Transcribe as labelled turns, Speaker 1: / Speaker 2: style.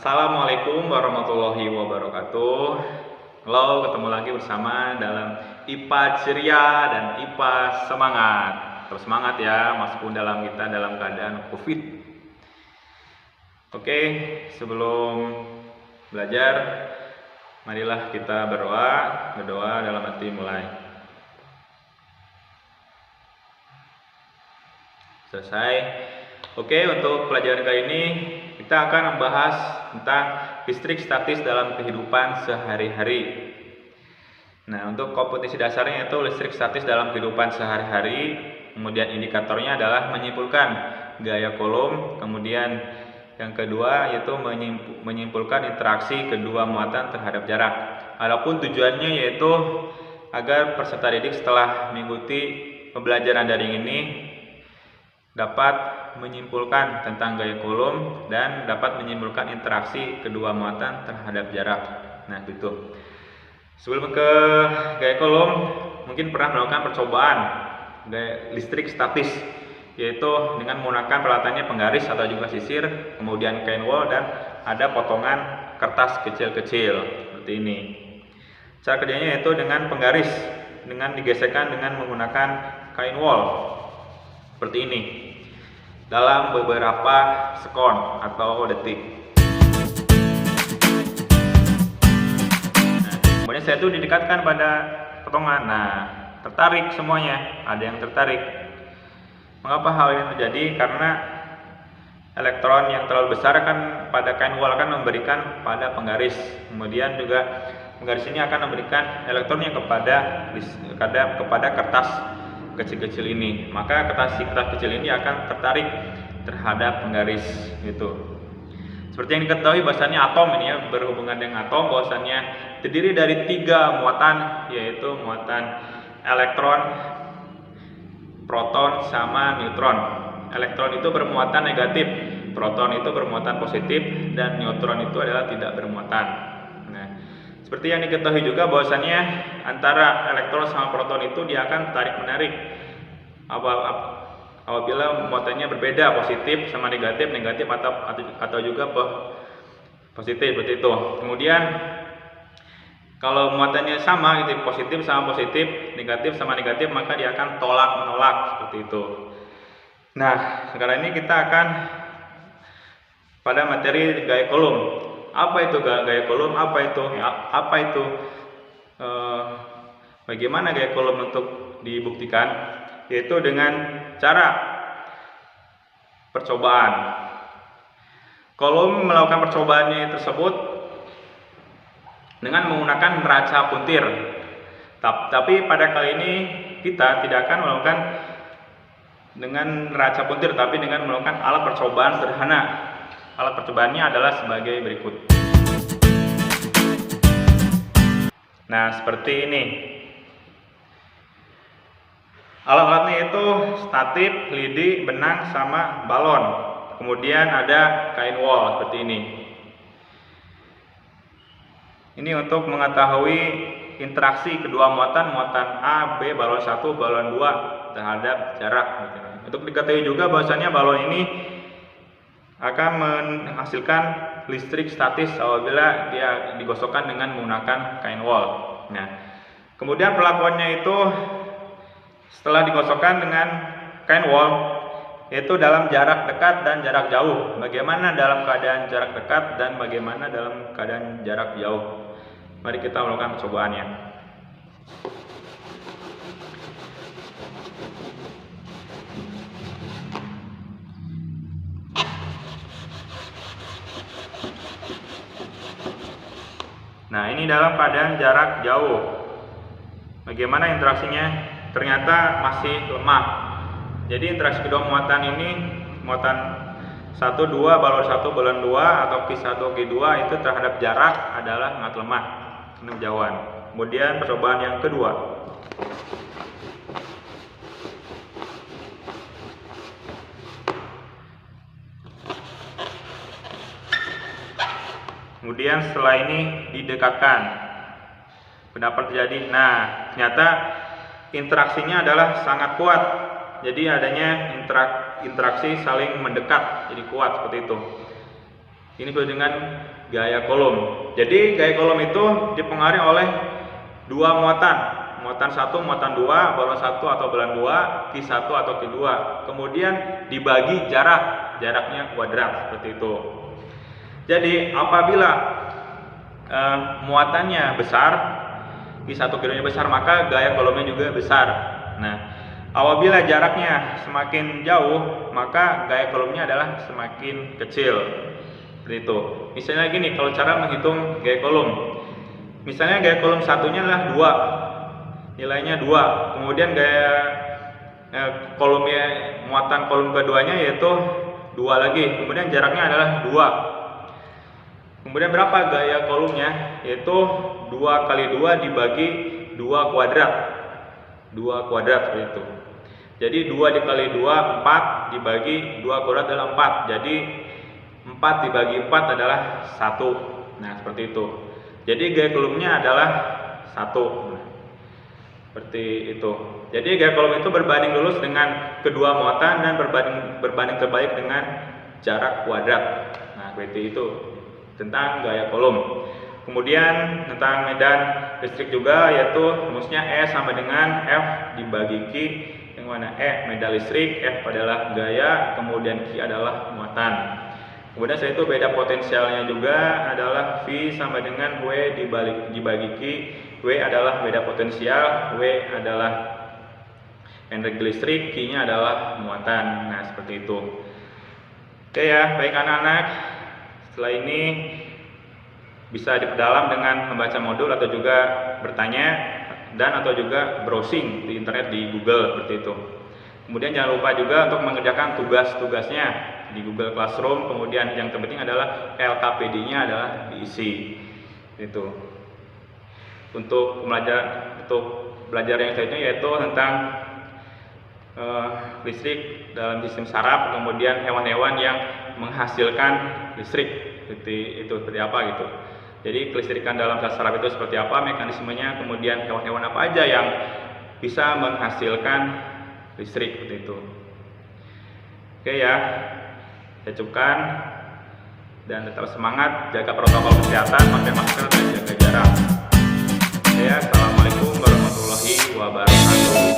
Speaker 1: Assalamualaikum warahmatullahi wabarakatuh. Halo, ketemu lagi bersama dalam IPA Ceria dan IPA Semangat. Terus semangat ya, meskipun kita dalam keadaan COVID. Oke, sebelum belajar, marilah kita berdoa dalam hati mulai. Selesai. Oke, untuk pelajaran kali ini kita akan membahas tentang listrik statis dalam kehidupan sehari-hari. Nah, untuk kompetensi dasarnya itu listrik statis dalam kehidupan sehari-hari. Kemudian indikatornya adalah menyimpulkan gaya Coulomb. Kemudian yang kedua yaitu menyimpulkan interaksi kedua muatan terhadap jarak. Adapun tujuannya yaitu agar peserta didik setelah mengikuti pembelajaran daring ini dapat menyimpulkan tentang gaya Coulomb dan dapat menyimpulkan interaksi kedua muatan terhadap jarak. Nah, gitu. Sebelum ke gaya Coulomb, mungkin pernah melakukan percobaan gaya listrik statis, yaitu dengan menggunakan peralatannya penggaris atau juga sisir, kemudian kain wol dan ada potongan kertas kecil-kecil seperti ini. Cara kerjanya yaitu dengan penggaris, dengan digesekkan dengan menggunakan kain wol seperti ini dalam beberapa sekon atau detik. Nah, kemudian saya itu didekatkan pada potongan. Nah, tertarik semuanya, ada yang tertarik. Mengapa hal ini terjadi? Karena elektron yang terlalu besar kan pada kain wol akan memberikan pada penggaris. Kemudian juga penggaris ini akan memberikan elektronnya kepada kertas kecil-kecil ini, maka kertas kecil ini akan tertarik terhadap penggaris gitu. Seperti yang diketahui bahwasannya atom ini ya, berhubungan dengan atom bahwasannya terdiri dari 3 muatan, yaitu muatan elektron, proton sama neutron. Elektron itu bermuatan negatif, proton itu bermuatan positif, dan neutron itu adalah tidak bermuatan. Nah, seperti yang diketahui juga bahwasannya antara elektron sama proton itu dia akan tarik menarik apabila muatannya berbeda, positif sama negatif atau juga positif seperti itu. Kemudian kalau muatannya sama gitu, positif sama positif, negatif sama negatif, maka dia akan tolak menolak seperti itu. Nah, sekarang ini kita akan pada materi gaya Coulomb. Apa itu gaya Coulomb? Bagaimana gaya Coulomb untuk dibuktikan? Yaitu dengan cara percobaan. Coulomb melakukan percobaannya tersebut dengan menggunakan neraca puntir. Tapi pada kali ini kita tidak akan melakukan dengan neraca puntir, tapi dengan melakukan alat percobaan sederhana. Alat percobaannya adalah sebagai berikut. Nah, seperti ini. Alat-alatnya itu statif, lidi, benang, sama balon. Kemudian ada kain wol seperti ini. Ini untuk mengetahui interaksi kedua muatan A, B, balon 1, balon 2 terhadap jarak. Untuk diketahui juga bahwasannya balon ini akan menghasilkan listrik statis apabila dia digosokkan dengan menggunakan kain wol. Nah, kemudian perlakuannya itu setelah digosokkan dengan kain wol yaitu dalam jarak dekat dan jarak jauh. Bagaimana dalam keadaan jarak dekat dan bagaimana dalam keadaan jarak jauh? Mari kita melakukan percobaannya. Nah, ini dalam keadaan jarak jauh. Bagaimana interaksinya? Ternyata masih lemah. Jadi interaksi kedua muatan ini, muatan 1, 2, balon 1, balon 2 atau Q1, Q2 itu terhadap jarak adalah sangat lemah. Ini jauhan. Kemudian percobaan yang kedua. Kemudian setelah ini didekatkan, pendapat terjadi. Nah, ternyata interaksinya adalah sangat kuat. Jadi adanya interaksi saling mendekat, jadi kuat seperti itu. Ini disebut dengan gaya kolom. Jadi gaya kolom itu dipengaruhi oleh dua muatan, muatan 1, muatan 2, balon 1 atau balon 2, Q1 atau Q2. Kemudian dibagi jaraknya kuadrat seperti itu. Jadi apabila muatannya besar, Q1 Q2-nya besar, maka gaya kolomnya juga besar. Nah, apabila jaraknya semakin jauh, maka gaya kolomnya adalah semakin kecil. Seperti itu. Misalnya gini, kalau cara menghitung gaya kolom. Misalnya gaya kolom satunya adalah 2. Nilainya 2. Kemudian gaya kolomnya, muatan kolom keduanya yaitu 2 lagi. Kemudian jaraknya adalah 2. Kemudian berapa gaya kolomnya? Yaitu 2 kali 2 dibagi 2 kuadrat. 2 kuadrat seperti itu. Jadi 2 dikali 2, 4 dibagi 2 kuadrat adalah 4. Jadi 4 dibagi 4 adalah 1. Nah, seperti itu. Jadi gaya kolomnya adalah 1. Seperti itu. Jadi gaya kolom itu berbanding lurus dengan kedua muatan dan berbanding terbalik dengan jarak kuadrat. Nah, seperti itu tentang gaya kolom. Kemudian tentang medan listrik juga, yaitu rumusnya E sama dengan F dibagi Q, yang mana E medan listrik, F adalah gaya, kemudian Q adalah muatan. Kemudian setelah itu beda potensialnya juga adalah V sama dengan W dibagi Q. W adalah beda potensial, W adalah energi listrik, Q-nya adalah muatan. Nah, seperti itu. Oke ya, baik anak-anak. Setelah ini bisa diperdalam dengan membaca modul atau juga bertanya dan atau juga browsing di internet di Google seperti itu. Kemudian jangan lupa juga untuk mengerjakan tugas-tugasnya di Google Classroom. Kemudian yang terpenting adalah LKPD-nya adalah diisi. Itu. Untuk belajar yang selanjutnya yaitu tentang listrik dalam sistem saraf, kemudian hewan-hewan yang menghasilkan listrik seperti apa gitu. Jadi kelistrikan dalam saraf itu seperti apa mekanismenya, kemudian hewan-hewan apa aja yang bisa menghasilkan listrik seperti itu. Oke ya, saya cukupkan dan tetap semangat, jaga protokol kesehatan, pakai masker dan jaga jarak. Assalamualaikum warahmatullahi wabarakatuh.